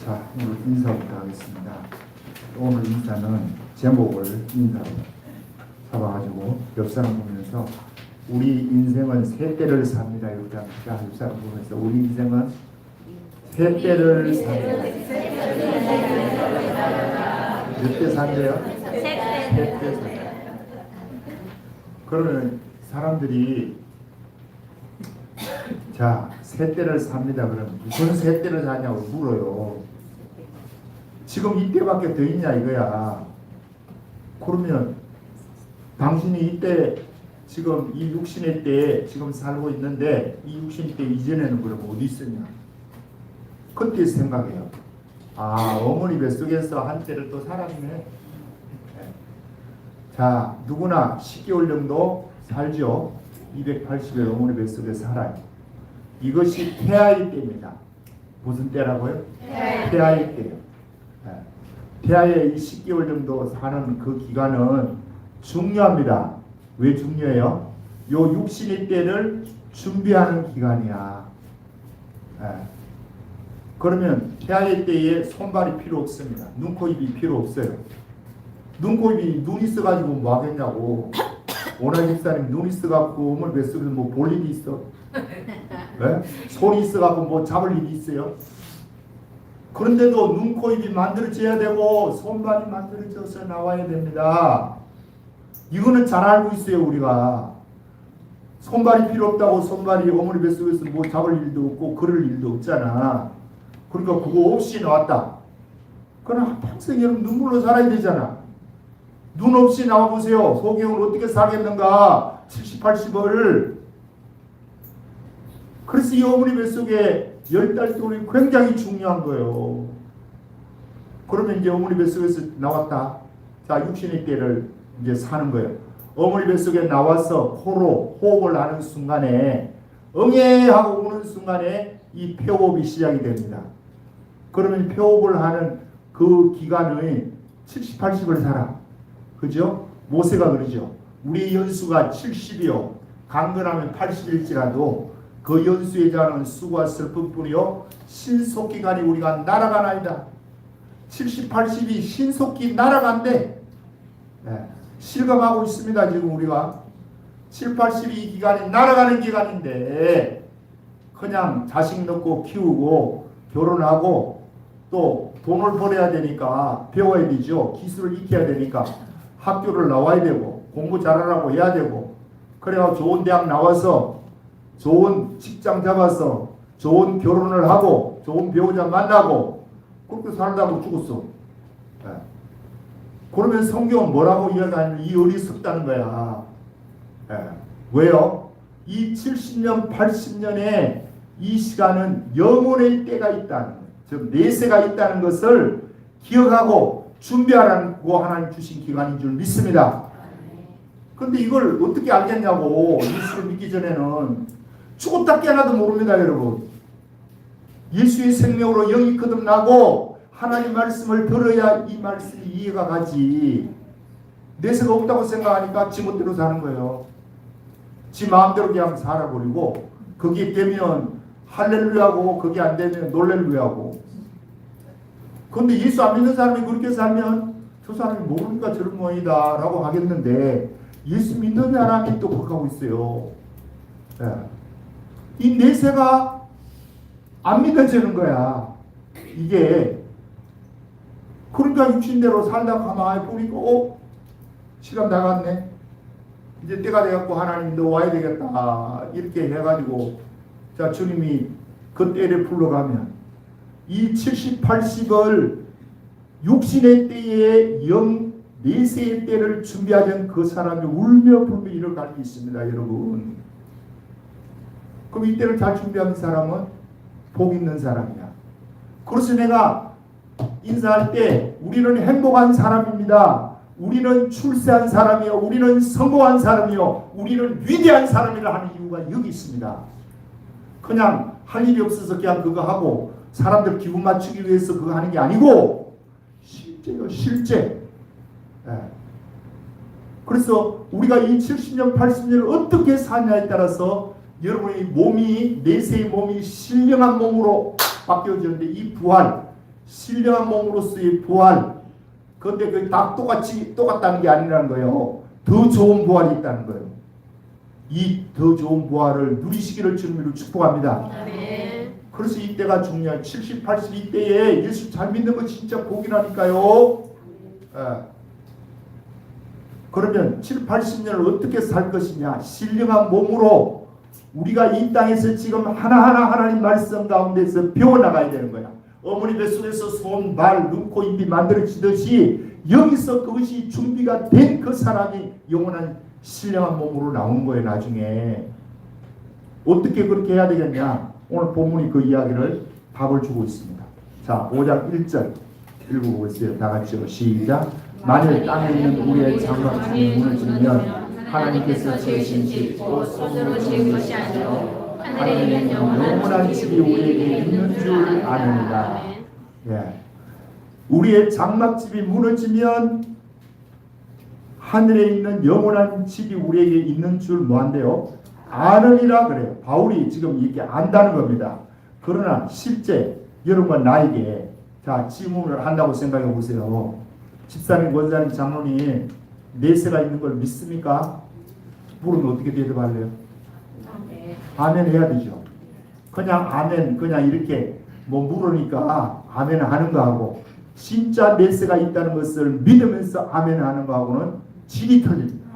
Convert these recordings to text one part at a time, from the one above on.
자, 오늘 인사부터 하겠습니다. 오늘 인사는 제목을 인사로 잡아가지고 옆사람 보면서 우리 인생은 세 때를 삽니다. 여기다 옆사람 보면서 우리 인생은 세 때를 삽니다. 몇 때 산대요? 세 때 산다. 그러면 사람들이 자, 세 때를 삽니다. 그러면 무슨 세 때를 사냐고 물어요. 지금 이때밖에 더 있냐 이거야. 그러면 당신이 이때 지금 이 육신의 때에 지금 살고 있는데 이 육신의 때 이전에는 그럼 어디 있었냐? 그때 생각해요. 아, 어머니 뱃속에서 한때를 또 살았네. 자, 누구나 10개월 정도 살죠. 280일 어머니 뱃속에 살아요. 이것이 태아의 때입니다. 무슨 때라고요? 태아의 때요. 태아의 10개월 정도 사는 그 기간은 중요합니다. 왜 중요해요? 요 육신의 때를 준비하는 기간이야. 그러면 태아의 때에 손발이 필요 없습니다. 눈, 코, 입이 필요 없어요. 눈, 코, 입이 눈 있어가지고 뭐 하겠냐고. 오늘 집사님 눈 있어갖고 어머니 뱃속에서 뭐 볼 일이 있어? 네? 손이 있어갖고 뭐 잡을 일이 있어요? 그런데도 눈, 코, 입이 만들어져야 되고 손발이 만들어져서 나와야 됩니다. 이거는 잘 알고 있어요. 우리가 손발이 필요 없다고 손발이 어머니 뱃속에서 뭐 잡을 일도 없고 그럴 일도 없잖아. 그러니까 그거 없이 나왔다. 그러나 평생 여러분 눈물로 살아야 되잖아. 눈 없이 나와보세요. 소경은 어떻게 살겠는가. 70, 80을. 그래서 이 어머니 뱃속에 10달 동안이 굉장히 중요한 거예요. 그러면 이제 어머니 뱃속에서 나왔다. 자, 육신의 때를 이제 사는 거예요. 어머니 뱃속에 나와서 코로 호흡을 하는 순간에 응애하고 우는 순간에 이 폐호흡이 시작이 됩니다. 그러면 폐호흡을 하는 그 기간의 70, 80을 살아. 그죠? 모세가 그러죠. 우리 연수가 70이요. 강건하면 80일지라도 그 연수에 자는 수고와 슬픔뿐이요. 신속기간이 우리가 날아가나이다. 70, 80이 신속히 날아간대. 네. 실감하고 있습니다. 지금 우리가 7, 80이 기간이 날아가는 기간인데 그냥 자식 넣고 키우고 결혼하고 또 돈을 벌어야 되니까 배워야 되죠. 기술을 익혀야 되니까 학교를 나와야 되고 공부 잘하라고 해야 되고 그래야 좋은 대학 나와서 좋은 직장 잡아서 좋은 결혼을 하고 좋은 배우자 만나고 그렇게 살다고 죽었어. 네. 그러면 성경은 뭐라고 이야기하냐면 이 어리석다는 거야. 네. 왜요? 이 70년 80년에 이 시간은 영혼의 때가 있다는 거예요. 즉 내세가 있다는 것을 기억하고 준비하라고 하나님 주신 기간인 줄 믿습니다. 그런데 이걸 어떻게 알겠냐고. 예수를 믿기 전에는 죽었다 깨어나도 모릅니다. 여러분. 예수의 생명으로 영이 거듭나고 하나님 말씀을 들어야 이 말씀이 이해가 가지. 내세가 없다고 생각하니까 지 멋대로 사는 거예요. 지 마음대로 그냥 살아버리고 거기에 되면 할렐루야고 거기 안 되면 놀렐루야고. 그런데 예수 안 믿는 사람이 그렇게 살면 저 사람이 모르니까 저런 모양이다 라고 하겠는데 예수 믿는 사람이 또 그렇게 하고 있어요. 네. 이 내세가 안 믿어지는 거야. 이게 그러니까 육신대로 살다 가만히 보니까 시간 나갔네. 이제 때가 돼갖고 하나님 너 와야 되겠다. 이렇게 해가지고 자 주님이 그 때를 불러가면 이 70, 80을 육신의 때에 영 내세의 때를 준비하던 그 사람이 울며 불며 이뤄갈 수 있습니다. 여러분. 그럼 이 때를 잘 준비하는 사람은 복 있는 사람이야. 그래서 내가 인사할 때 우리는 행복한 사람입니다. 우리는 출세한 사람이요. 우리는 성공한 사람이요. 우리는 위대한 사람이라 하는 이유가 여기 있습니다. 그냥 할 일이 없어서 그냥 그거 하고 사람들 기분 맞추기 위해서 그거 하는 게 아니고 실제요. 실제. 네. 그래서 우리가 이 70년 80년을 어떻게 사냐에 따라서 여러분의 몸이 내세의 몸이 신령한 몸으로 바뀌어지는데 이 부활 신령한 몸으로서의 부활. 그런데 그 다 똑같다는 게 아니라는 거예요. 더 좋은 부활이 있다는 거예요. 이 더 좋은 부활을 누리시기를 주님으로 축복합니다. 아멘. 그래서 이때가 중요해요. 70, 80 이때에 예수 잘 믿는 거 진짜 복이라니까요. 그러면 7, 80년을 어떻게 살 것이냐. 신령한 몸으로 우리가 이 땅에서 지금 하나하나 하나님 말씀 가운데서 배워나가야 되는 거야. 어머니 뱃속에서 손, 발, 눈, 코, 입이 만들어지듯이 여기서 그것이 준비가 된 그 사람이 영원한 신령한 몸으로 나오는 거예요. 나중에 어떻게 그렇게 해야 되겠냐. 오늘 본문이 그 이야기를 답을 주고 있습니다. 자, 5장 1절 읽어보겠어요. 다 같이요. 시작. 만일 땅에 있는 우리의 장막집이 무너지면 하나님께서 지으신 집 곧 손으로 지은 것이 아니요 하늘에 있는 영원한 집이 우리에게 있는 줄 아느니라. 예. 우리의 장막집이 무너지면 하늘에 있는 영원한 집이 우리에게 있는 줄 뭐한대요? 아느니라 그래요. 바울이 지금 이렇게 안다는 겁니다. 그러나 실제 여러분과 나에게 자 질문을 한다고 생각해 보세요. 집사님, 권사님, 장로님 내세가 있는 걸 믿습니까? 물으면 어떻게 대답할래요? 아멘 해야 되죠. 그냥 아멘 그냥 이렇게 뭐 물으니까 아멘 하는 거하고 진짜 내세가 있다는 것을 믿으면서 아멘 하는 거하고는 질이 틀립니다.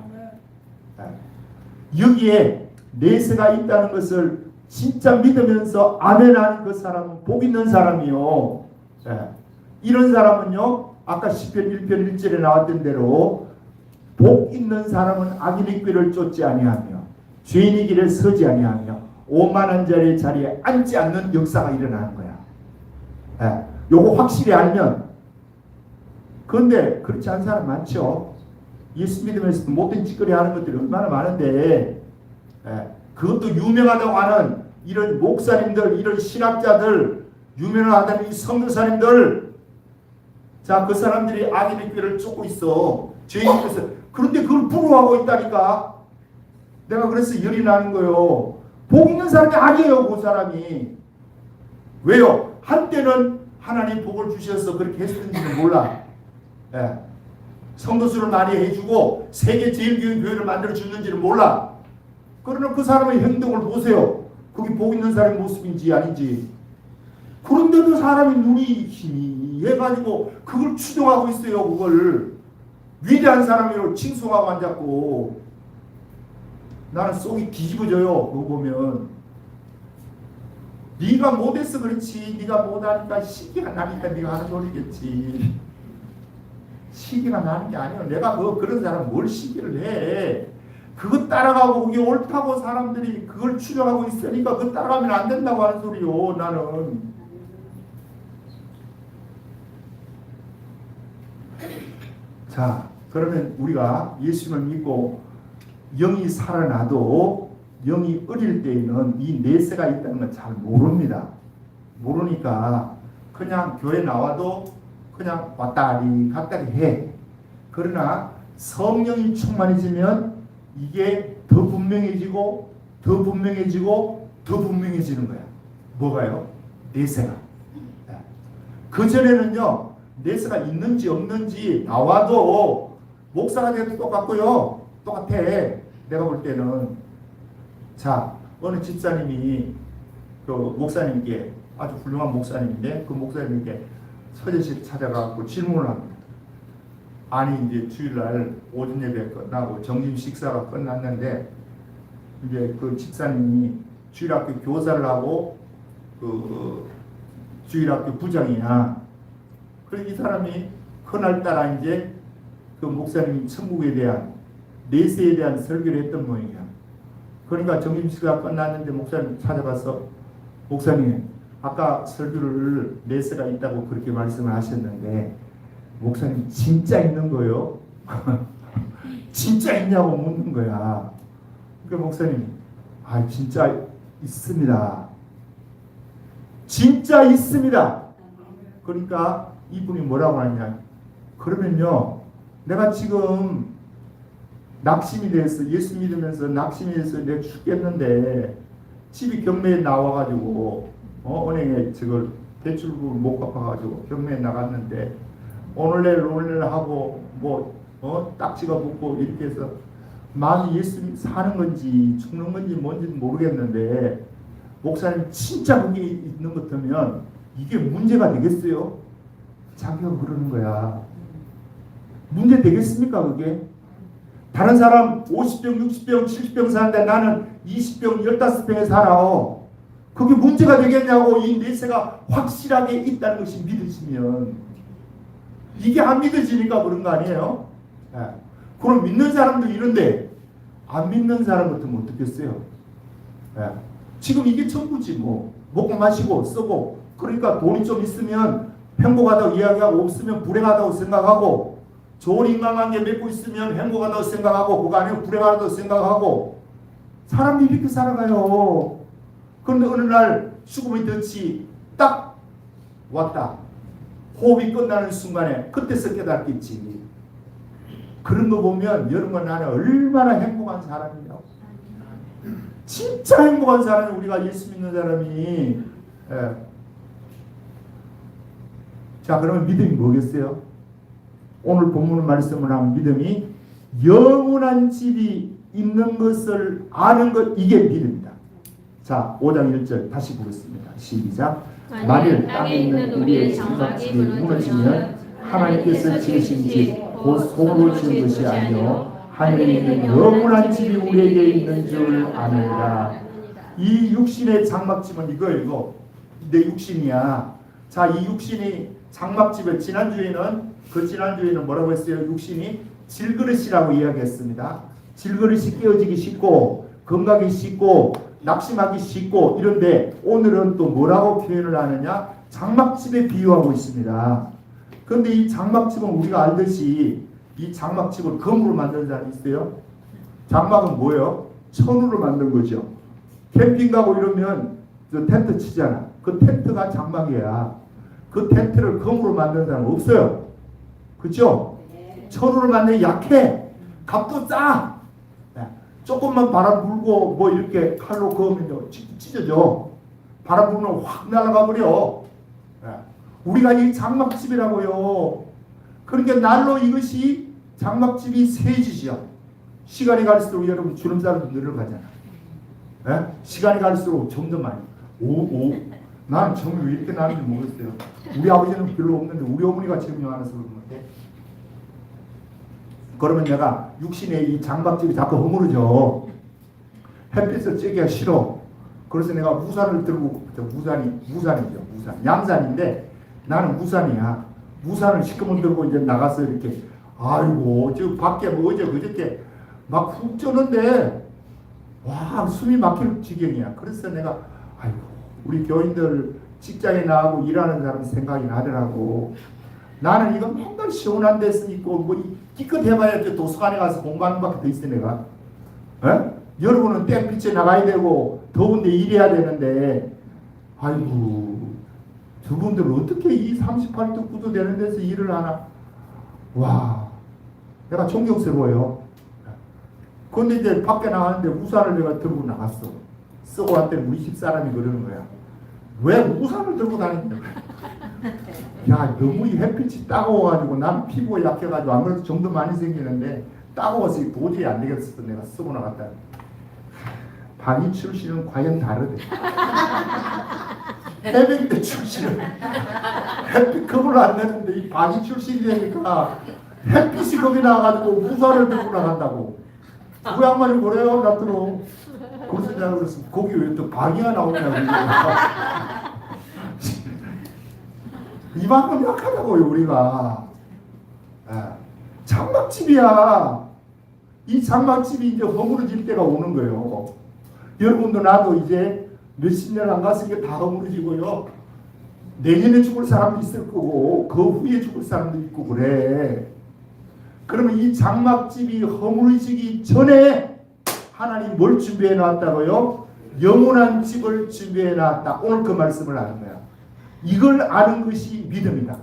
여기에 내세가 있다는 것을 진짜 믿으면서 아멘하는 그 사람은 복 있는 사람이요. 이런 사람은요, 아까 시편 1편 1절에 나왔던 대로 복 있는 사람은 악인의 꾀를 쫓지 아니하며 죄인의 길에 서지 아니하며 오만한 자의 자리에 앉지 않는 역사가 일어나는 거야. 요거 확실히 알면. 그런데 그렇지 않은 사람 많죠. 예수 믿으면서도 못된 짓거리 하는 것들이 얼마나 많은데 그것도 유명하다고 하는 이런 목사님들, 이런 신학자들, 유명하다는 이 선교사님들, 자, 그 사람들이 악인의 꾀를 쫓고 있어. 죄인께서. 그런데 그걸 부러워하고 있다니까. 내가 그래서 열이 나는 거예요. 복 있는 사람이 아니에요, 그 사람이. 왜요? 한때는 하나님 복을 주셔서 그렇게 했는지는 몰라. 성도수를 많이 해주고 세계 제일 교회 교회를 만들어 줬는지는 몰라. 그러나 그 사람의 행동을 보세요. 그게 복 있는 사람의 모습인지 아닌지. 그런데도 사람이 눈이 힘이 해가지고 그걸 추종하고 있어요. 그걸 위대한 사람이라고 칭송하고 앉았고. 나는 속이 뒤집어져요. 그거 보면. 네가 못해서 그렇지. 네가 못하니까 시기가 나니까 네가 하는 소리겠지. 시기가 나는 게 아니에요. 내가 그런 사람 뭘 시기를 해. 그거 따라가고 그게 옳다고 사람들이 그걸 추정하고 있으니까 그거 따라가면 안 된다고 하는 소리요. 나는. 자, 그러면 우리가 예수님을 믿고 영이 살아나도 영이 어릴 때에는 이 내세가 있다는 걸 잘 모릅니다. 모르니까 그냥 교회 나와도 그냥 왔다리 갔다리 해. 그러나 성령이 충만해지면 이게 더 분명해지고 더 분명해지고 더 분명해지는 거야. 뭐가요? 내세가. 그전에는요, 내세가 있는지 없는지 나와도 목사가 돼도 똑같고요. 똑같아. 내가 볼 때는. 자, 어느 집사님이 그 목사님께, 아주 훌륭한 목사님인데 그 목사님께 서재실 찾아가고 질문을 합니다. 아니 이제 주일날 오전 예배 끝나고 점심 식사가 끝났는데 이제 그 집사님이 주일학교 교사를 하고 그 주일학교 부장이야. 그래서 이 사람이 그날따라 이제 그 목사님이 천국에 대한 내세에 대한 설교를 했던 모양이야. 그러니까 점심 식사가 끝났는데 목사님 찾아가서 목사님 아까 설교를 내세가 있다고 그렇게 말씀을 하셨는데 목사님 진짜 있는 거요? 진짜 있냐고 묻는 거야. 그러니까 목사님 진짜 있습니다. 진짜 있습니다. 그러니까 이분이 뭐라고 하냐. 그러면요 내가 지금 낙심이 돼서 예수 믿으면서 낙심이 돼서 내가 죽겠는데 집이 경매에 나와가지고 은행에 저걸 대출금을 못 갚아가지고 경매에 나갔는데 오늘날 하고 딱지가 붙고 이렇게 해서 마음이 예수님 사는 건지 죽는 건지 뭔지는 모르겠는데 목사님 진짜 그게 있는 것 같으면 이게 문제가 되겠어요? 자기가 그러는 거야. 문제 되겠습니까 그게? 다른 사람 50병, 60병, 70병 사는데 나는 20병, 15병에 살아. 그게 문제가 되겠냐고. 이 내세가 확실하게 있다는 것이 믿으시면 이게 안 믿어지니까 그런 거 아니에요? 네. 그럼 믿는 사람도 이런데 안 믿는 사람 같으면 어떻겠어요? 네. 지금 이게 전부지 뭐. 먹고 마시고 쓰고 그러니까 돈이 좀 있으면 행복하다고 이야기하고 없으면 불행하다고 생각하고 좋은 인간관계 맺고 있으면 행복하다고 생각하고 그거 아니면 불행하다고 생각하고 사람이 이렇게 살아가요. 그런데 어느 날 죽음의 덫이 딱 왔다. 호흡이 끝나는 순간에 그때서 깨닫겠지. 그런 거 보면 여러분 나는 얼마나 행복한 사람이냐고. 진짜 행복한 사람이 우리가 예수 믿는 사람이. 예. 자 그러면 믿음이 뭐겠어요? 오늘 본문 말씀을 하면 믿음이 영원한 집이 있는 것을 아는 것 이게 믿음이다. 자 5장 1절 다시 보겠습니다. 시작. 만일 땅에 있는 우리의 장막집이 무너지면 하나님께서 지으신 집 곧 손으로 지은 것이 아니요 하늘에 있는 영원한 집이 우리에게 있는 줄 아느니라. 이 육신의 장막집은 이거 내 육신이야. 자 이 육신이 장막집에 지난주에는 뭐라고 했어요? 육신이 질그릇이라고 이야기했습니다. 질그릇이 깨어지기 쉽고 건강이 쉽고 낙심하기 쉽고 이런데 오늘은 또 뭐라고 표현을 하느냐? 장막집에 비유하고 있습니다. 그런데 이 장막집은 우리가 알듯이 이 장막집을 금으로 만든 사람이 있어요? 장막은 뭐예요? 천으로 만든 거죠. 캠핑 가고 이러면 텐트 치잖아. 그 텐트가 장막이야. 그 텐트를 금으로 만든 사람은 없어요. 그렇죠? 천으로 만든 약해. 값도 싸. 조금만 바람 불고 뭐 이렇게 칼로 그으면 찢어져. 바람 불면 확 날아가 버려. 우리가 이 장막집이라고요. 그러니까 날로 이것이 장막집이 세지죠. 시간이 갈수록 여러분 주름살도 늘어가잖아. 시간이 갈수록 점점 많이. 나는 정말 왜 이렇게 나는지 모르겠어요. 우리 아버지는 별로 없는데 우리 어머니가 지금 많아서 그런 건데. 그러면 내가 육신의 이 장막집이 자꾸 허물어져. 햇빛을 쬐기가 싫어. 그래서 내가 우산을 들고 무산이죠. 양산인데 나는 무산이야. 무산을 시커먼 들고 이제 나가서 이렇게 아이고 저 밖에 뭐 어제 그저께 막 훅 쩌는데 와 숨이 막힐 지경이야. 그래서 내가 아이고 우리 교인들 직장에 나가고 일하는 사람 생각이 나더라고. 나는 이거 맨날 시원한 데서 있고 뭐 기껏 해봐야 도서관에 가서 공부하는 밖에 더 있어 내가. 여러분은 땡빛에 나가야 되고 더운데 일해야 되는데 아이고 저분들은 어떻게 이 38도 9도 되는 데서 일을 하나. 와 내가 존경스러워요. 그런데 이제 밖에 나가는데 우산을 내가 들고 나갔어. 쓰고 왔더니 우리 집사람이 그러는 거야. 왜 우산을 들고 다니냐. 야 너무 이 햇빛이 따가워가지고 난 피부가 약해가지고 안 그래도 정도 많이 생기는데 따가워서 도저히 안 되겠어. 내가 쓰고 나갔다. 방위 출신은 과연 다르대. 해병대 출신은 햇빛 겁을 안 내는데 이 방위 출신이 되니까 햇빛이 겁이 나가지고 우산을 들고 나간다고. 그 양말이 그래요 나더러. 그래서 내가 그랬어. 거기 왜 또 방위가 나오냐고. 이만큼 약하다고요 우리가. 장막집이야. 이 장막집이 이제 허물어질 때가 오는 거예요. 여러분도 나도 이제 몇십 년 안 갔으니까 다 허물어지고요. 내년에 죽을 사람도 있을 거고 그 후에 죽을 사람도 있고 그래. 그러면 이 장막집이 허물어지기 전에 하나님 뭘 준비해 놨다고요? 영원한 집을 준비해 놨다. 오늘 그 말씀을 하는 거야. 이걸 아는 것이 믿음이다.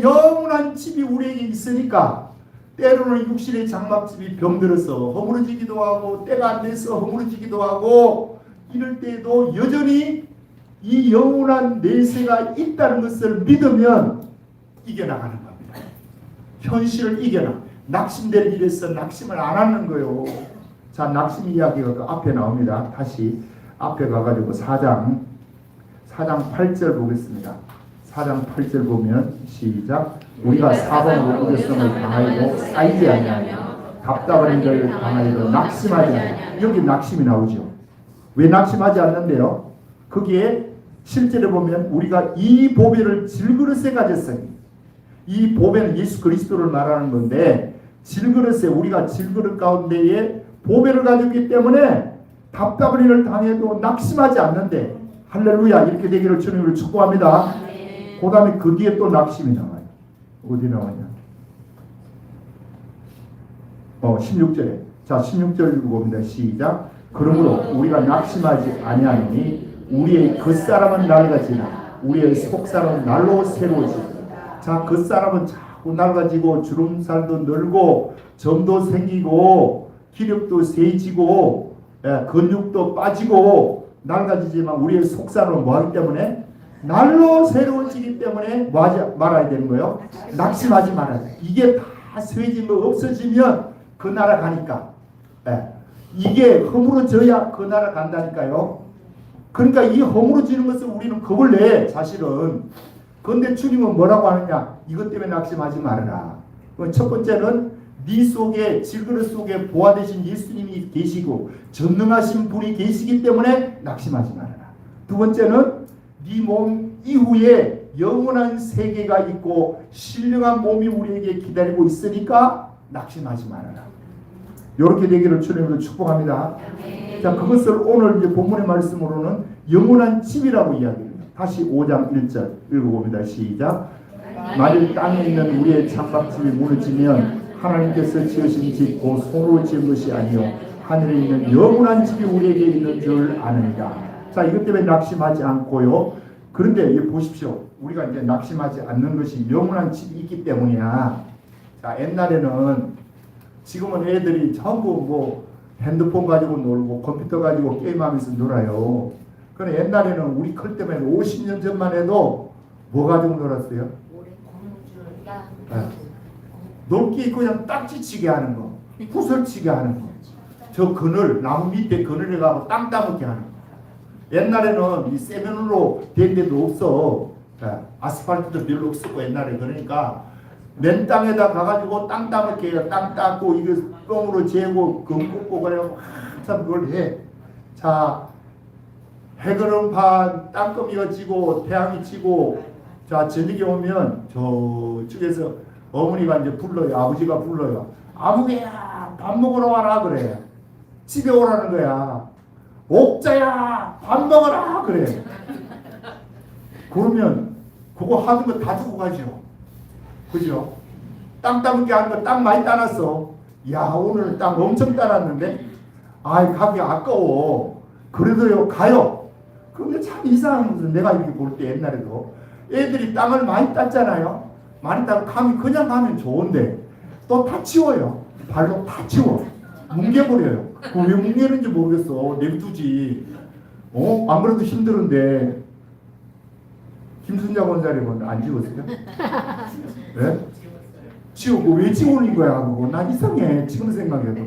영원한 집이 우리에게 있으니까 때로는 육신의 장막집이 병들어서 허물어지기도 하고 때가 안 돼서 허물어지기도 하고 이럴 때에도 여전히 이 영원한 내세가 있다는 것을 믿으면 이겨나가는 겁니다. 현실을 이겨나. 낙심될 일에서 낙심을 안 하는 거예요. 자, 낙심 이야기가 그 앞에 나옵니다. 다시 앞에 가가지고 4장 8절 보겠습니다. 4장 8절 보면 시작. 우리가 사방으로 우려성을 당하여도 쌓이지 아니하며 답답한 일을 당하여도 낙심하지 아니하며. 여기 낙심이 나오죠. 왜 낙심하지 않는데요? 거기에 실제로 보면 우리가 이 보배를 질그릇에 가졌으니, 이 보배는 예수 그리스도를 말하는 건데, 질그릇에, 우리가 질그릇 가운데에 보배를 가졌기 때문에 답답한 일을 당해도 낙심하지 않는데, 할렐루야, 이렇게 되기를 주님으로 축복합니다. 그 다음에 그 뒤에 또 낙심이 나와요. 어디 나와냐? 16절에. 자, 16절 읽어봅니다. 시작. 그러므로 우리가 낙심하지 아니하노니 우리의 겉사람은 낡아지나 우리의 속사람은 날로 새로워지고. 자, 겉사람은 자꾸 낡아지고 주름살도 늘고 점도 생기고 기력도 세지고 근육도 빠지고 낡아지지만 우리의 속사람은 뭐하기 때문에? 날로 새로워지기 때문에 뭐하지 말아야 되는 거예요? 낙심하지 말아야 돼. 이게 다 쇠지고 없어지면 그 나라 가니까. 이게 허물어져야 그 나라 간다니까요. 그러니까 이 허물어지는 것을 우리는 겁을 내, 사실은. 그런데 주님은 뭐라고 하느냐? 이것 때문에 낙심하지 말아라. 첫 번째는 네 속에, 질그릇 속에 보아 되신 예수님이 계시고 전능하신 분이 계시기 때문에 낙심하지 말아라. 두 번째는 네 몸 이후에 영원한 세계가 있고 신령한 몸이 우리에게 기다리고 있으니까 낙심하지 말아라. 이렇게 되기를 주님으로 축복합니다. 자, 그것을 오늘 이제 본문의 말씀으로는 영원한 집이라고 이야기합니다. 다시 5장 1절 읽어봅니다. 시작. 만일 땅에 있는 우리의 장막집이 무너지면 하나님께서 지으신 집 곧 손으로 지은 것이 아니요 하늘에 있는 영원한 집이 우리에게 있는 줄 아느니라. 자, 이것 때문에 낙심하지 않고요. 그런데 보십시오. 우리가 이제 낙심하지 않는 것이 영원한 집이 있기 때문이야. 자, 옛날에는, 지금은 애들이 전부 핸드폰 가지고 놀고 컴퓨터 가지고 게임하면서 놀아요. 그런데 옛날에는 우리 클 때면 50년 전만 해도 뭐 가지고 놀았어요? 놀기 그냥 딱지치게 하는 거, 구설치게 하는 거, 저 그늘, 나무 밑에 그늘에 가고 땅 따먹게 하는 거. 옛날에는 이 세면으로 된 데도 없어. 아스팔트도 별로 없었고 옛날에. 그러니까 맨 땅에다 가가지고 땅 따먹게 해요. 땅 닦고 이거 똥으로 재고 금 꽂고 그래갖고 한참 그걸 해. 자, 해그름판 땅거미가 지고 태양이 지고, 자, 저녁에 오면 저쪽에서 어머니가 이제 불러요. 아버지가 불러요. 아무개야 밥 먹으러 와라 그래. 집에 오라는 거야. 옥자야 밥 먹어라 그래. 그러면 그거 하는 거 다 주고 가죠. 그죠? 땅 따먹게 하는 거 땅 많이 따놨어. 야, 오늘 땅 엄청 따놨는데 아이 가기 아까워. 그래도요 가요. 그런데 참 이상한 것은 내가 이렇게 볼 때 옛날에도 애들이 땅을 많이 땄잖아요. 많이 따고 그냥 가면 좋은데 또 다 치워요. 발로 다 치워. 뭉개버려요. 왜 뭉개는지 모르겠어. 내두지. 안 그래도 힘들은데. 김순자 원사님은 안 지웠어요? 네? 지우고 왜 지우는 거야? 그거 난 이상해. 지금 생각해도.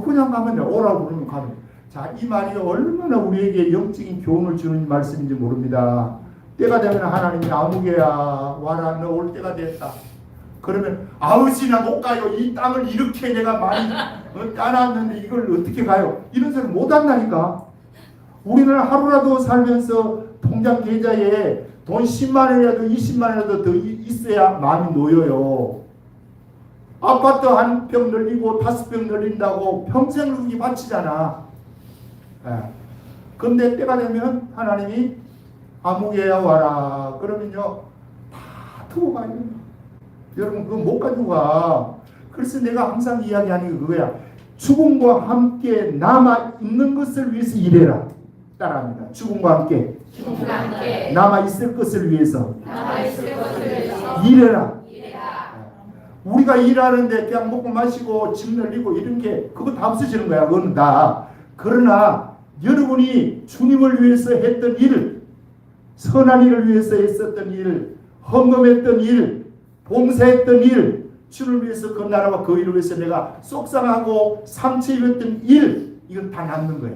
그냥 가면 돼. 오라고 그러면 가면. 자, 이 말이 얼마나 우리에게 영적인 교훈을 주는 말씀인지 모릅니다. 때가 되면 하나님이 아무개야 와라, 너 올 때가 됐다. 그러면 아버지나 못 가요. 이 땅을 이렇게 내가 많이 따놨는데 이걸 어떻게 가요? 이런 소리 못 한다니까. 우리는 하루라도 살면서 통장 계좌에 돈 10만 원이라도 20만 원이라도 더 있어야 마음이 놓여요. 아파트 한 평 늘리고 5평 늘린다고 평생 그게 바치잖아. 근데 때가 되면 하나님이 아무개야 와라. 그러면요 다 두고 가요. 여러분 그거 못 가지고 가. 그래서 내가 항상 이야기하는 게 그거야. 죽음과 함께 남아있는 것을 위해서 일해라. 따라합니다. 죽음과 함께 남아있을 것을 위해서 일해라. 우리가 일하는데 그냥 먹고 마시고 집 늘리고 이런 게 그거 다 없어지는 거야. 그거는 다. 그러나 여러분이 주님을 위해서 했던 일을 선한 일을 위해서 애썼던 일, 헌금했던 일, 봉사했던 일, 주를 위해서 그 나라와 그 일을 위해서 내가 속상하고 상처 입었던 일, 이건 다 남는 거야.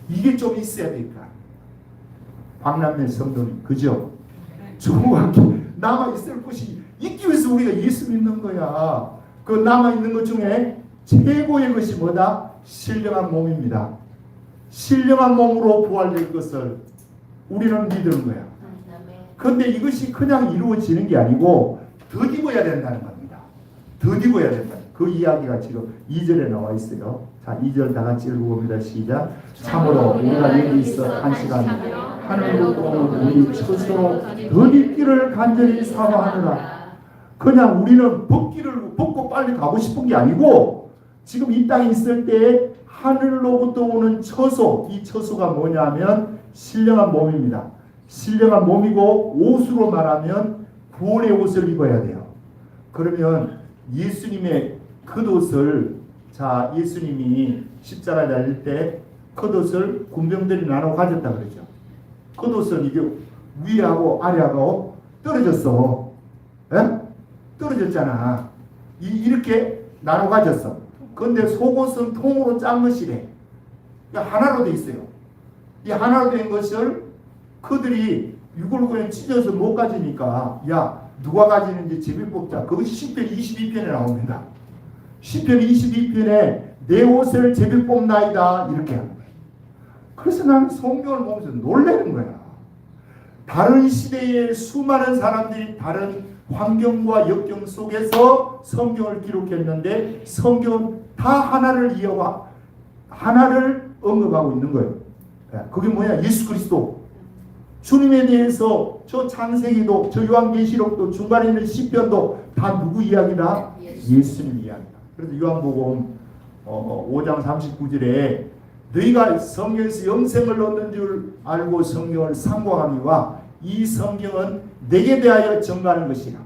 이게 좀 있어야 되니까. 박남매 성도님, 그죠? 정확히 남아있을 것이 있기 위해서 우리가 예수 믿는 거야. 그 남아있는 것 중에 최고의 것이 뭐다? 신령한 몸입니다. 신령한 몸으로 부활될 것을 우리는 믿는 거야. 그런데 이것이 그냥 이루어지는 게 아니고 더디고야 된다는 겁니다. 더디고야 된다. 그 이야기가 지금 2절에 나와 있어요. 자, 2절 다 같이 읽어봅니다. 시작. 참으로 우리가 여기 있어 한 시간 하늘로 떠오르는 우리 스스로 더디기를 간절히 사모하느라. 그냥 우리는 벗고 빨리 가고 싶은 게 아니고 지금 이 땅에 있을 때 하늘로부터 오는 처소, 이 처소가 뭐냐면 신령한 몸입니다. 신령한 몸이고 옷으로 말하면 구원의 옷을 입어야 돼요. 그러면 예수님의 겉옷을, 자, 예수님이 십자가에 달릴 때 겉옷을 군병들이 나눠 가졌다 그러죠. 겉옷은 이게 위하고 아래하고 떨어졌어. 에? 떨어졌잖아. 이렇게 나눠 가졌어. 그런데 속옷은 통으로 짠 것이래. 하나로 돼 있어요. 이 하나로 된 것을 그들이 이걸 그냥 찢어서 못 가지니까, 야, 누가 가지는지 제비 뽑자. 그것이 시편 22편에 나옵니다. 시편 22편에 내 옷을 제비 뽑나이다 이렇게 하는 거예요. 그래서 나는 성경을 보면서 놀라는 거야. 다른 시대의 수많은 사람들이 다른 환경과 역경 속에서 성경을 기록했는데 성경은 다 하나를 이어와 하나를 언급하고 있는 거예요. 그게 뭐야? 예수 그리스도. 주님에 대해서 저 창세기도 저 요한계시록도 중간에 있는 시편도 다 누구 이야기다? 예수님 이야기다. 그래서 요한복음 5장 39절에 너희가 성경에서 영생을 얻는 줄 알고 성경을 상고하니와 이 성경은 내게 대하여 증거하는 것이라.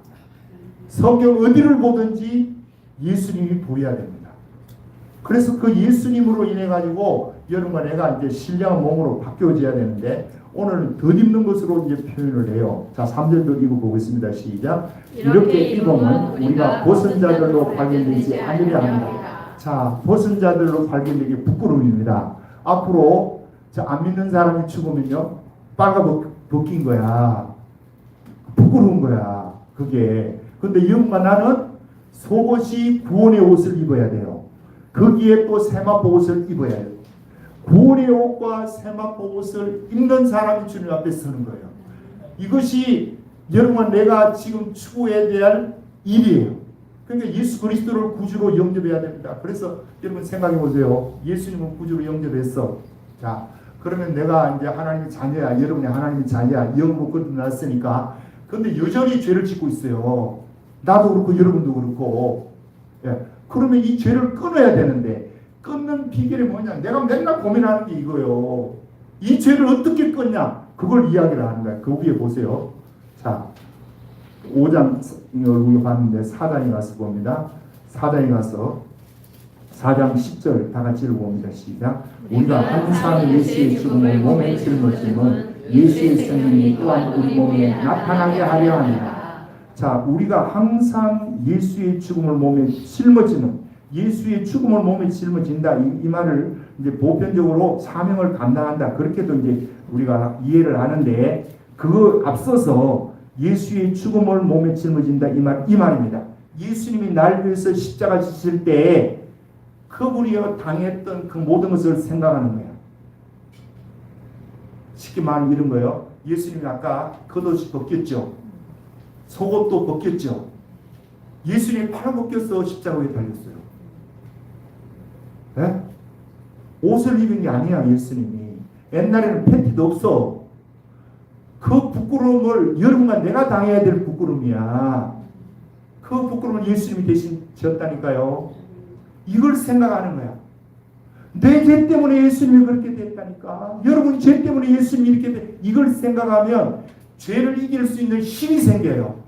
성경 어디를 보든지 예수님이 보여야 됩니다. 그래서 그 예수님으로 인해 가지고 여러분과 내가 이제 신령한 몸으로 바뀌어져야 되는데 오늘은 덧입는 것으로 이제 표현을 해요. 자, 3절도 읽어보겠습니다. 시작. 이렇게 입으면 우리가 벗은 자들로 발견되지 않으려 합니다. 자, 벗은 자들로 발견되기 부끄러움입니다. 앞으로 안 믿는 사람이 죽으면요, 빨가 벗긴 거야. 부끄러운 거야. 그게. 근데 여러분과 나는 속옷이 구원의 옷을 입어야 돼요. 거기에 또 세마포 옷을 입어야 해요. 구원의 옷과 세마포 옷을 입는 사람이 주님 앞에 서는 거예요. 이것이 여러분 내가 지금 추구해야 될 일이에요. 그러니까 예수 그리스도를 구주로 영접해야 됩니다. 그래서 여러분 생각해 보세요. 예수님은 구주로 영접했어. 자, 그러면 내가 이제 하나님의 자녀야. 여러분이 하나님의 자녀야. 영으로 거듭났으니까. 그런데 여전히 죄를 짓고 있어요. 나도 그렇고 여러분도 그렇고. 예. 그러면 이 죄를 끊어야 되는데 끊는 비결이 뭐냐? 내가 맨날 고민하는 게 이거예요. 이 죄를 어떻게 끊냐? 그걸 이야기를 하는 거야. 그 위에 보세요. 자, 5장 우리 봤는데 4장에 가서 봅니다. 4장에 가서 4장 10절 다 같이 읽어봅니다. 시작. 우리가 항상 예수의 죽음을 몸에 짊어짐은 예수의 생명이 또한 우리 몸에 나타나게 하려 합니다. 자, 우리가 항상 예수의 죽음을 몸에 짊어지는, 예수의 죽음을 몸에 짊어진다. 이 말을 이제 보편적으로 사명을 감당한다. 그렇게도 이제 우리가 이해를 하는데, 그 앞서서 예수의 죽음을 몸에 짊어진다. 이 말입니다. 예수님이 날 위해서 십자가 지실 때 그분이 당했던 그 모든 것을 생각하는 거예요. 쉽게 말하면 이런 거예요. 예수님이 아까 겉옷이 벗겼죠. 속옷도 벗겼죠. 예수님이 팔을 벗겨서 십자가에 달렸어요. 네? 옷을 입은 게 아니야. 예수님이. 옛날에는 팬티도 없어. 그 부끄러움을 여러분과 내가 당해야 될 부끄러움이야. 그 부끄러움을 예수님이 대신 지었다니까요. 이걸 생각하는 거야. 내 죄 때문에 예수님이 그렇게 됐다니까. 여러분 죄 때문에 예수님이 이렇게 됐. 이걸 생각하면 죄를 이길 수 있는 힘이 생겨요.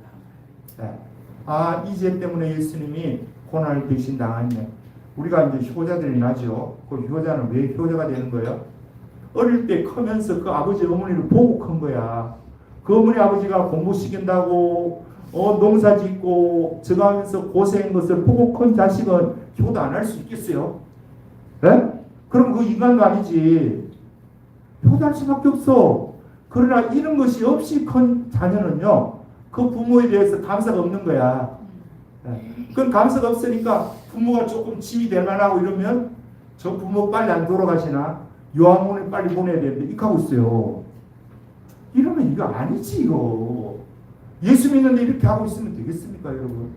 네. 아, 이 죄 때문에 예수님이 고난을 대신 당했네. 우리가 이제 효자들이 나죠. 그 효자는 왜 효자가 되는 거예요? 어릴 때 크면서 그 아버지 어머니를 보고 큰 거야. 그 어머니 아버지가 공부시킨다고 농사 짓고 저거 하면서 고생한 것을 보고 큰 자식은 효도 안 할 수 있겠어요? 예? 그럼 그 인간도 아니지. 효도할 수밖에 없어. 그러나 이런 것이 없이 큰 자녀는요, 그 부모에 대해서 감사가 없는 거야. 그건 감사가 없으니까 부모가 조금 짐이 될 만하고 이러면 저 부모 빨리 안 돌아가시나? 요양원에 빨리 보내야 되는데 이렇게 하고 있어요. 이러면 이거 아니지 이거. 예수 믿는데 이렇게 하고 있으면 되겠습니까 여러분?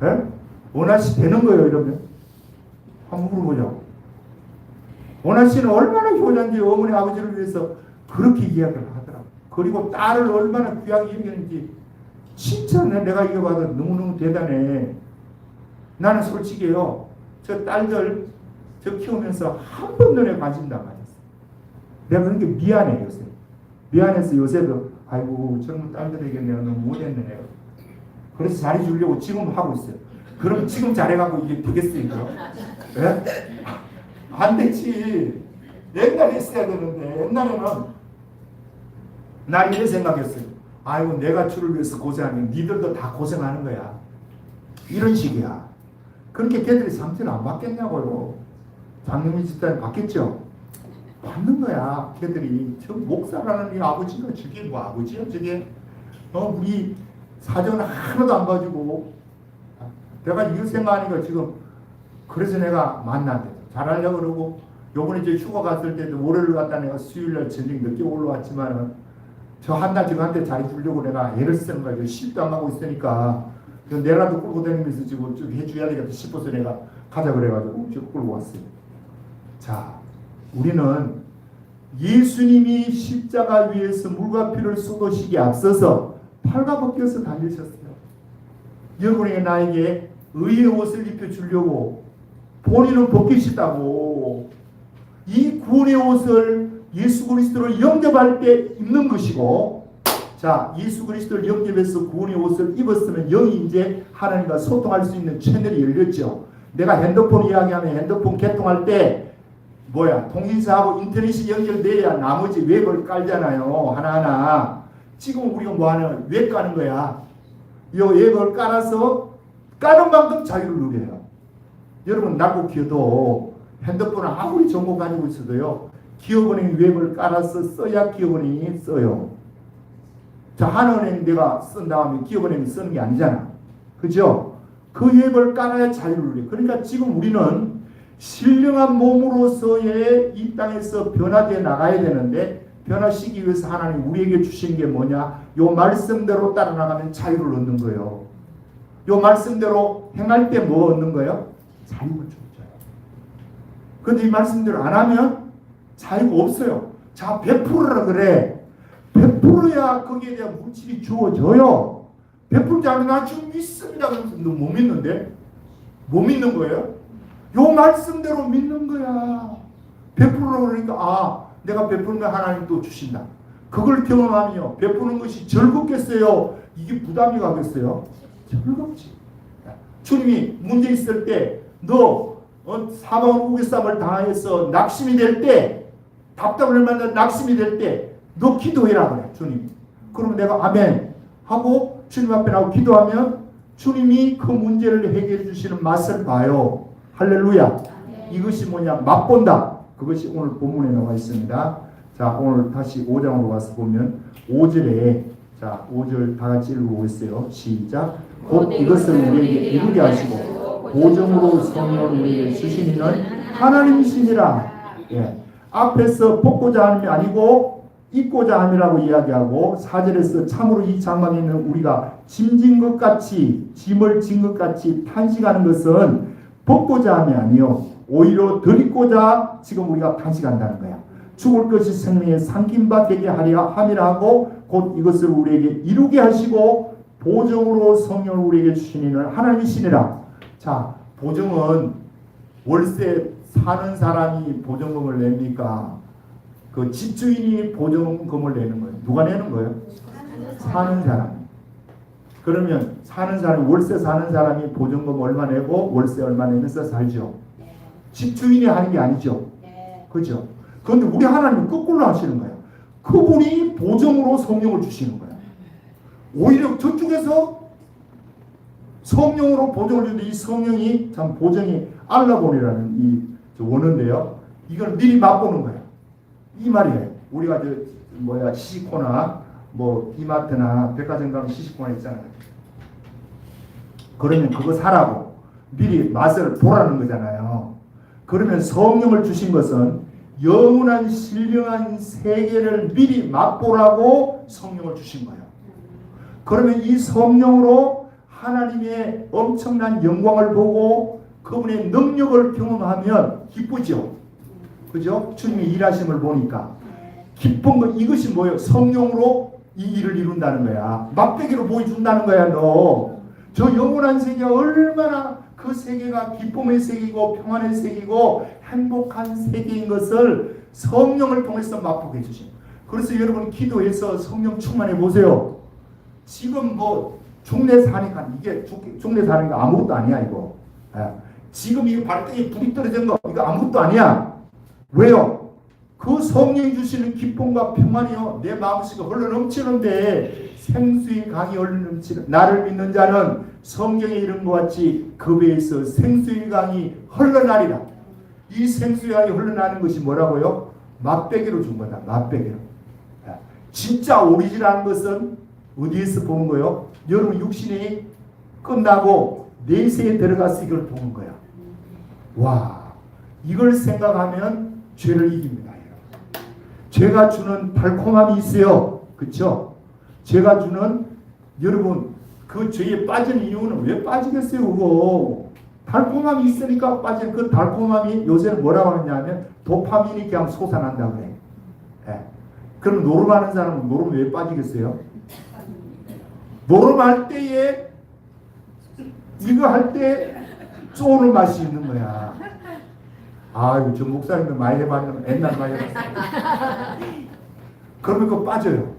예? 원하시 되는 거예요 이러면? 한번 물어보자. 원하시는 얼마나 효자인지 어머니 아버지를 위해서 그렇게 이야기를 하더라. 그리고 딸을 얼마나 귀하게 여기는지 진짜 내가 이거 봐도 너무너무 대단해. 나는 솔직히요, 저 딸들 저 키우면서 한 번 눈에 관심도 안 가졌어. 내가 그런 게 미안해 요새. 미안해서 요새도 아이고 젊은 딸들에게 내가 너무 못했네 내가. 그래서 잘해주려고 지금 하고 있어요. 그럼 지금 잘해가고 이게 되겠어요 이거? 예? 안 되지. 옛날에 했어야 되는데 옛날에는 난 이런 생각했어요. 아이고 내가 주를 위해서 고생하면 니들도 다 고생하는 거야. 이런 식이야. 그렇게 걔들이 상처를 안 받겠냐고요. 장로님 집단에 받겠죠? 받는 거야. 걔들이 저 목사라는 이 아버지가 저게 뭐 아버지야 저게? 우리 사정은 하나도 안 가지고 내가 이거 생각하니까 지금 그래서 내가 만나대. 잘하려고 그러고 요번에 이제 휴가 갔을 때도 월요일 갔다 내가 수요일날 저녁 늦게 올라왔지만은 저 한 달 저한테 잘해주려고 내가 애를 쓰는 거야. 쉴도 안 가고 있으니까 내라도 끌고 다니면서 지금 좀 해줘야 되겠다 싶어서 내가 가자 그래가지고 지금 끌고 왔어요. 자, 우리는 예수님이 십자가 위에서 물과 피를 쏟으시기에 앞서서 팔과 벗겨서 달리셨어요. 여러분에게 나에게 의의 옷을 입혀주려고 본인은 벗기시다고. 이 구원의 옷을 예수 그리스도를 영접할 때 입는 것이고, 자, 예수 그리스도를 영접해서 구원의 옷을 입었으면 영이 이제 하나님과 소통할 수 있는 채널이 열렸죠. 내가 핸드폰 이야기하면 핸드폰 개통할 때 통신사하고 인터넷이 연결돼야 나머지 웹을 깔잖아요. 하나하나. 지금 우리가 뭐하냐? 웹 까는 거야. 이 웹을 깔아서 까는 만큼 자유를 누려요. 여러분 나고 기어도 핸드폰을 아무리 정보 가지고 있어도요, 기업은행이 웹을 깔아서 써야 기업은행이 써요. 자, 하나은행 내가 쓴 다음에 기업은행이 쓰는 게 아니잖아. 그죠? 그 웹을 깔아야 자유를 누려. 그러니까 지금 우리는 신령한 몸으로서의 이 땅에서 변화되어 나가야 되는데, 변화시키기 위해서 하나님 우리에게 주신 게 뭐냐? 요 말씀대로 따라 나가면 자유를 얻는 거예요. 요 말씀대로 행할 때 뭐 얻는 거예요? 자유를 줬죠. 그런데 이 말씀대로 안 하면 자유가 없어요. 자, 100%라 그래. 100%야 거기에 대한 물질이 주어져요. 100%지 않으면 나 지금 믿습니다. 그러면서 너 못 믿는데? 못 믿는 거예요? 요 말씀대로 믿는 거야. 100%라 그러니까 내가 베풀면 하나님 또 주신다. 그걸 경험하며 베푸는 것이 즐겁겠어요? 이게 부담이 가겠어요? 즐겁지. 주님이 문제 있을 때 너 사망 우겨쌈을 당해서 낙심이 될 때, 답답을 만나 낙심이 될 때 너 기도해라 그래 주님이. 그러면 내가 아멘 하고 주님 앞에 나오고 기도하면 주님이 그 문제를 해결해 주시는 맛을 봐요. 할렐루야. 이것이 뭐냐? 맛본다. 그것이 오늘 본문에 나와 있습니다. 자, 오늘 다시 5장으로 가서 보면 5절에, 자, 5절 다 같이 읽어보겠어요. 시작. 곧 이것을 우리에게 이루게 하시고 보정으로 성령을 우리에게 주시니는 하나님이시니라. 예. 앞에서 벗고자 함이 아니고 입고자 함이라고 이야기하고, 4절에서 참으로 이 장막에 있는 우리가 짐진 것 같이, 짐을 진 것 같이 탄식하는 것은 벗고자 함이 아니요 오히려 덜 입고자 지금 우리가 탄식한다는 거야. 죽을 것이 생명의 삼킴바 되게 하려 함이라 하고, 곧 이것을 우리에게 이루게 하시고 보정으로 성령을 우리에게 주시니는 하나님이시니라. 자, 보정은 월세 사는 사람이 보정금을 냅니까? 그 집주인이 보정금을 내는 거예요. 누가 내는 거예요? 사는 사람. 그러면 사는 사람, 월세 사는 사람이 보정금 얼마 내고 월세 얼마 내면서 살죠. 집주인이 하는 게 아니죠. 그죠? 그런데 우리 하나님은 거꾸로 하시는 거예요. 그분이 보정으로 성령을 주시는 거예요. 오히려 저쪽에서 성령으로 보정을 주는데 이 성령이 참 보정이 알라본이라는 이 원어인데요. 이걸 미리 맛보는 거예요. 이 말이에요. 우리가 시식코나 이마트나 백화점 가면 시식코나 있잖아요. 그러면 그거 사라고 미리 맛을 보라는 거잖아요. 그러면 성령을 주신 것은 영원한 신령한 세계를 미리 맛보라고 성령을 주신 거예요. 그러면 이 성령으로 하나님의 엄청난 영광을 보고 그분의 능력을 경험하면 기쁘죠. 그죠? 주님의 일하심을 보니까 기쁜 거 이것이 뭐예요? 성령으로 이 일을 이룬다는 거야. 맛배기로 보여준다는 거야. 너 저 영원한 세계가 얼마나 그 세계가 기쁨의 세계이고 평안의 세계이고 행복한 세계인 것을 성령을 통해서 맛보게 해주신. 그래서 여러분 기도해서 성령 충만해 보세요. 지금 중내 사니까 이게 중내 사는 거 아무것도 아니야 이거. 지금 이 발등에 불이 떨어진 거 이거 아무것도 아니야. 왜요? 그 성령이 주시는 기쁨과 평안이요 내 마음속에 흘러 넘치는데 생수의 강이 흘러 넘치는 나를 믿는 자는 성경에 이른 것 같이 그 배에서 생수의 강이 흘러나리라. 이 생수의 강이 흘러나는 것이 뭐라고요? 맛배기로 준 거다. 맛배기로. 진짜 오리지널한 것은 어디에서 보는 거예요? 여러분 육신이 끝나고 내세에 들어가서 이걸 보는 거야. 와, 이걸 생각하면 죄를 이깁니다. 죄가 주는 달콤함이 있어요. 그렇죠? 죄가 주는 여러분 그 죄에 빠진 이유는 왜 빠지겠어요? 그거 달콤함이 있으니까 빠진 그 달콤함이 요새는 뭐라고 하느냐면 도파민이 그냥 솟아난다 그래. 그럼 노름하는 사람은 노름 왜 빠지겠어요? 노름할 때에 이거 할 때 쪼는 맛이 있는 거야. 아이고 저 목사님도 많이 해봤는데 옛날 많이 해봤어요. 그러면 그거 빠져요.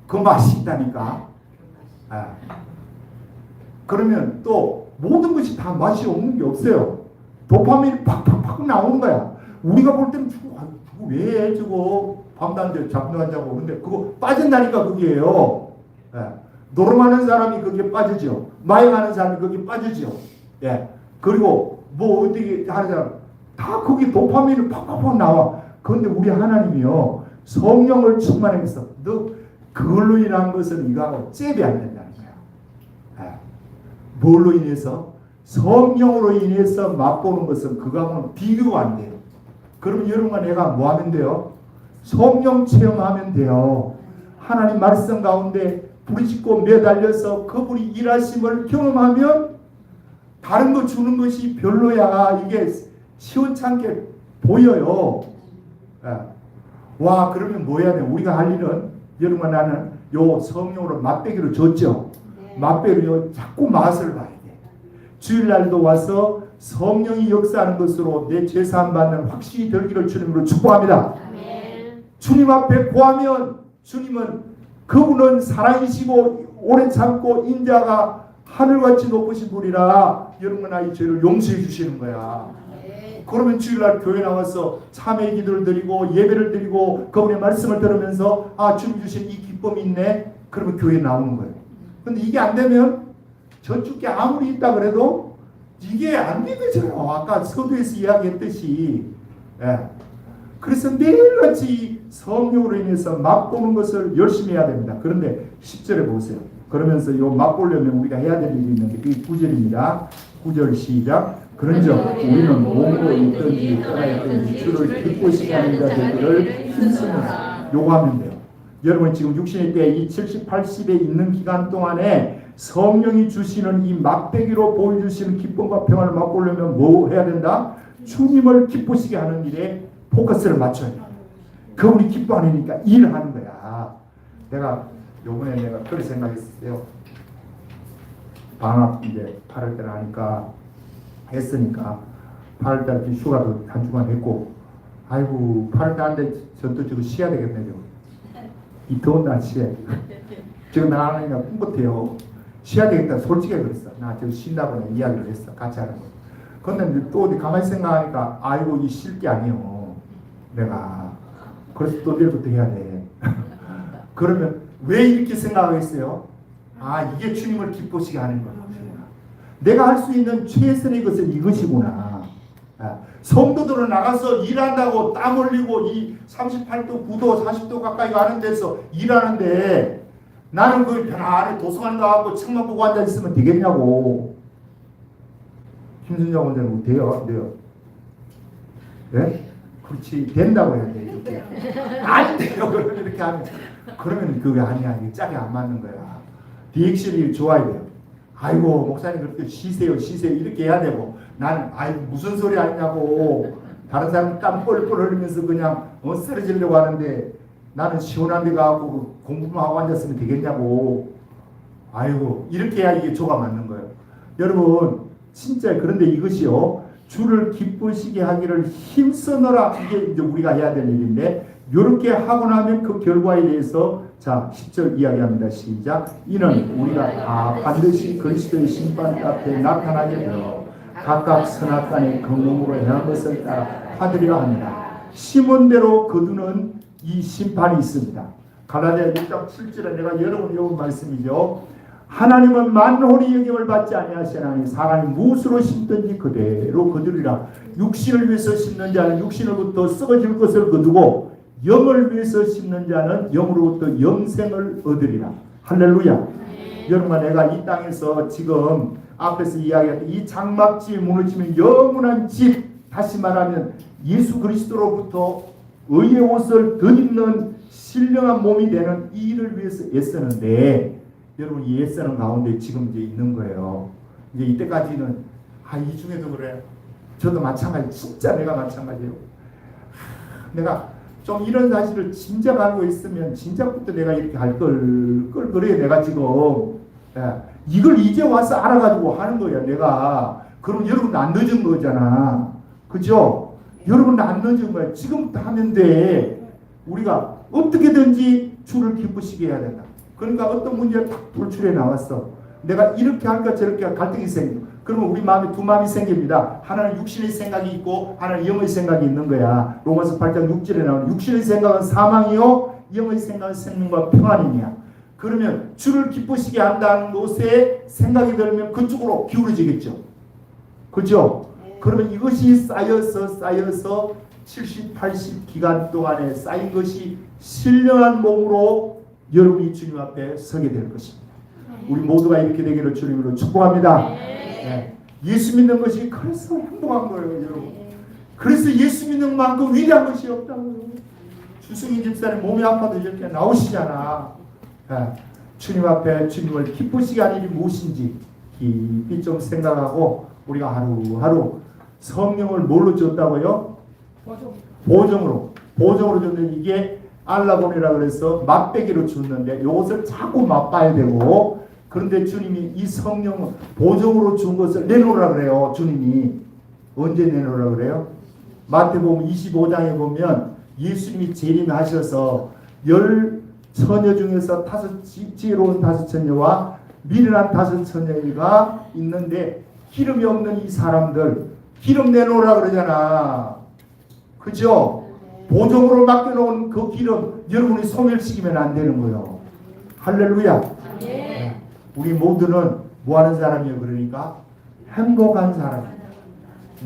그 맛이 있다니까. 그러면 또 모든 것이 다 맛이 없는 게 없어요. 도파민이 팍팍팍 나오는 거야. 우리가 볼 때는 저거 왜 저거 밤도 안 자고 잠도 안 자고 근데 그거 빠진다니까 그게요. 노름하는 사람이 거기에 빠지죠. 마약하는 사람이 거기에 빠지죠. 그리고 어떻게 하는 사람 다 거기 도파민이 팍팍팍 나와. 그런데 우리 하나님이요 성령을 충만해서 너 그걸로 인한 것은 이거하고 잽이 안 된다는 거야. 뭘로 인해서? 성령으로 인해서 맛보는 것은 그거하고는 비교가 안 돼요. 그럼 여러분과 내가 뭐 하면 돼요? 성령 체험하면 돼요. 하나님 말씀 가운데 부르짖고 매달려서 그분이 일하심을 경험하면 다른 거 주는 것이 별로야. 이게 시원찮게 보여요. 와 그러면 뭐 해야 돼? 우리가 할 일은 여러분과 나는 요 성령으로 맛배기로 줬죠. 맛배기로 자꾸 맛을 봐야 돼. 주일날도 와서 성령이 역사하는 것으로 내 죄사함 받는 확신이 들기를 주님으로 축복합니다. 주님 앞에 구하면 주님은 그분은 살아계시고 오래 참고 인자가 하늘같이 높으신 분이라 여러분과 나의 죄를 용서해 주시는 거야. 그러면 주일날 교회 나와서 참회 기도를 드리고 예배를 드리고 그분의 말씀을 들으면서 주님 주신 이 기쁨이 있네. 그러면 교회에 나오는 거예요. 근데 이게 안 되면 저쪽에 아무리 있다 그래도 이게 안 믿어져요. 아까 서두에서 이야기했듯이. 그래서 매일같이 성령으로 인해서 맛보는 것을 열심히 해야 됩니다. 그런데 10절에 보세요. 그러면서 요 맛보려면 우리가 해야 될 일이 있는데 그게 9절입니다. 9절 시작. 그런즉 우리는 몸으로 있든지 떠나 있든지 주를 기쁘시게 하는 자들을 힘쓰며 요구하면 돼요. 여러분 지금 육신의 때 이 70, 80에 있는 기간 동안에 성령이 주시는 이 맛배기로 보여주시는 기쁨과 평안을 맛보려면 뭐 해야 된다? 주님을 기쁘시게 하는 일에 포커스를 맞춰야 돼요. 그분이 기뻐하니까 일을 하는 거야. 요번에 내가 그렇게 생각했어요. 방학 이제 8월달 하니까 했으니까 8월달 휴가도 한 주간 했고 아이고 8월달 한데 저도 지금 쉬어야 되겠네. 이 더운 날 쉬어야 돼. 지금 나가니까 꿈같아요. 쉬어야 되겠다. 솔직히 그랬어. 나 지금 쉰다고 이야기를 했어. 같이 하는 거. 근데 또 어디 가만히 생각하니까 아이고 이 쉴 게 아니요. 내가 그래서 또 내일부터 해야 돼. 그러면 왜 이렇게 생각하겠어요? 아, 이게 주님을 기쁘시게 하는 거야. 내가 할 수 있는 최선의 것은 이것이구나. 성도들은 나가서 일한다고 땀 흘리고 이 38도, 9도, 40도 가까이 가는 데서 일하는데 나는 그 편안히 도서관 가고 책만 보고 앉아 있으면 되겠냐고. 김순정 원장님 돼요? 돼요? 네? 그렇지, 된다고 해야 돼. 이렇게. 안 돼요. 그러면 이렇게 하면. 그러면 그게 아니야. 이게 짝이 안 맞는 거야. 리액션이 좋아야 돼요. 아이고, 목사님 그렇게 쉬세요, 쉬세요. 이렇게 해야 되고. 나는, 아이고, 무슨 소리 하냐고. 다른 사람 땀 뻘뻘 흘리면서 그냥 쓰러지려고 하는데 나는 시원한 데 가고 공부만 하고 앉았으면 되겠냐고. 아이고, 이렇게 해야 이게 조가 맞는 거예요. 여러분, 진짜 그런데 이것이요. 주를 기쁘시게 하기를 힘쓰느라 이게 이제 우리가 해야 될 일인데 이렇게 하고 나면 그 결과에 대해서 자 10절 이야기합니다. 시작. 이는 우리가 다 반드시 그리스도의 심판 앞에 나타나게 되어 각각 선악간의 경험으로 행한 것을 따라 하리라 합니다. 심은 대로 거두는 이 심판이 있습니다. 갈라디아 6장 7절에 내가 여러분 읽은 말씀이죠. 하나님은 만홀히 여김을 받지 아니하시나니 사람이 무엇으로 심든지 그대로 거두리라. 육신을 위해서 심는 자는 육신으로부터 썩어질 것을 거두고 영을 위해서 심는 자는 영으로부터 영생을 얻으리라. 할렐루야. 여러분, 내가 이 땅에서 지금 앞에서 이야기한 이 장막지에 무너지면 영원한 집, 다시 말하면 예수 그리스도로부터 의의 옷을 덧입는 신령한 몸이 되는 이 일을 위해서 애쓰는데 여러분, 이 애쓰는 가운데 지금 이제 있는 거예요. 이제 이때까지는 이 중에도 그래. 저도 마찬가지. 진짜 내가 마찬가지예요. 내가 좀 이런 사실을 진작 알고 있으면 진작부터 내가 이렇게 할 걸 그래. 내가 지금 이걸 이제 와서 알아가지고 하는 거야. 내가. 그럼 여러분도 안 늦은 거잖아. 그죠? 여러분도 안 늦은 거야. 지금부터 하면 돼. 우리가 어떻게든지 주를 기쁘시게 해야 된다. 그러니까 어떤 문제가 딱 돌출해 나왔어. 내가 이렇게 할까 저렇게 할까 갈등이 생겨. 그러면 우리 마음에 두 마음이 생깁니다. 하나는 육신의 생각이 있고 하나는 영의 생각이 있는 거야. 로마서 8장 6절에 나오는 육신의 생각은 사망이요 영의 생각은 생명과 평안이냐. 그러면 주를 기쁘시게 한다는 것에 생각이 들면 그쪽으로 기울어지겠죠. 그렇죠? 그러면 이것이 쌓여서 70, 80 기간 동안에 쌓인 것이 신령한 몸으로 여러분이 주님 앞에 서게 될 것입니다. 우리 모두가 이렇게 되기를 주님으로 축복합니다. 네. 예수 믿는 것이 그래서 행복한 거예요, 여러분. 그래서 예수 믿는 만큼 위대한 것이 없다고요. 주승희 집사님 몸이 아파도 이렇게 나오시잖아. 네. 주님 앞에 주님을 기쁘시게 하는 일이 무엇인지 깊이 좀 생각하고 우리가 하루하루 성령을 뭘로 줬다고요? 보정으로 줬는데 이게 알라본이라 그래서 맛배기로 줬는데 이것을 자꾸 맛봐야 되고 그런데 주님이 이 성령을 보정으로 준 것을 내놓으라 그래요. 주님이 언제 내놓으라 그래요? 마태복음 25장에 보면 예수님이 재림하셔서 10처녀 중에서 지혜로운 5처녀와 미련한 5처녀가 있는데 기름이 없는 이 사람들 기름 내놓으라 그러잖아. 그죠? 보정으로 맡겨놓은 그 기름 여러분이 소멸시키면 안 되는 거예요. 할렐루야. 네. 우리 모두는 뭐하는 사람이에요? 그러니까 행복한 사람이에요.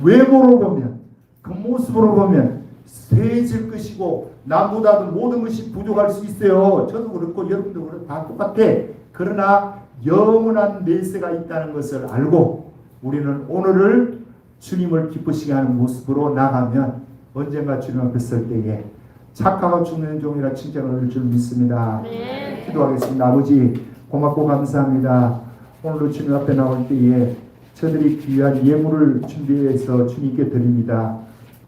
외모로 보면 그 모습으로 보면 쇠해질 것이고 남보다도 모든 것이 부족할 수 있어요. 저도 그렇고 여러분도 그렇고 다 똑같아. 그러나 영원한 내세가 있다는 것을 알고 우리는 오늘을 주님을 기쁘시게 하는 모습으로 나가면 언젠가 주님 앞에 설 때에 착하고 죽는 종이라 칭찬을 얻을 줄 믿습니다. 네. 기도하겠습니다. 아버지 고맙고 감사합니다. 오늘도 주님 앞에 나올 때에 저들이 귀한 예물을 준비해서 주님께 드립니다.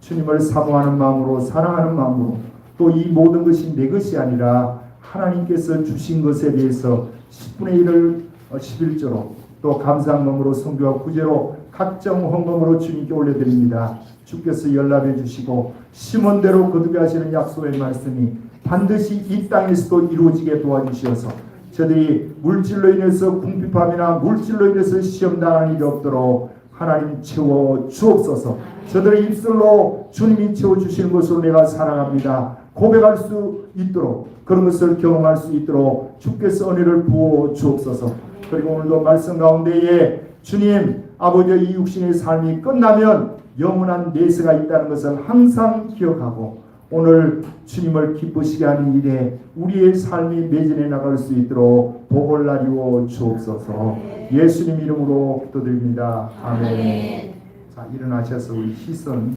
주님을 사모하는 마음으로 사랑하는 마음으로 또 이 모든 것이 내 것이 아니라 하나님께서 주신 것에 대해서 10분의 1을 11조로 또 감사함으로 성교와 구제로 각종 헌금으로 주님께 올려드립니다. 주께서 연락해 주시고 심은 대로 거두게 하시는 약속의 말씀이 반드시 이 땅에서도 이루어지게 도와주시어서 저들이 물질로 인해서 궁핍함이나 물질로 인해서 시험당하는 일이 없도록 하나님 채워 주옵소서. 저들의 입술로 주님이 채워주시는 것으로 내가 살아갑니다. 고백할 수 있도록 그런 것을 경험할 수 있도록 주께서 은혜를 부어 주옵소서. 그리고 오늘도 말씀 가운데에 주님 아버지의 이 육신의 삶이 끝나면 영원한 내세가 있다는 것을 항상 기억하고 오늘 주님을 기쁘시게 하는 일에 우리의 삶이 매진해 나갈 수 있도록 복을 나리워 주옵소서. 예수님 이름으로 기도드립니다. 아멘. 자, 일어나셔서 우리 시선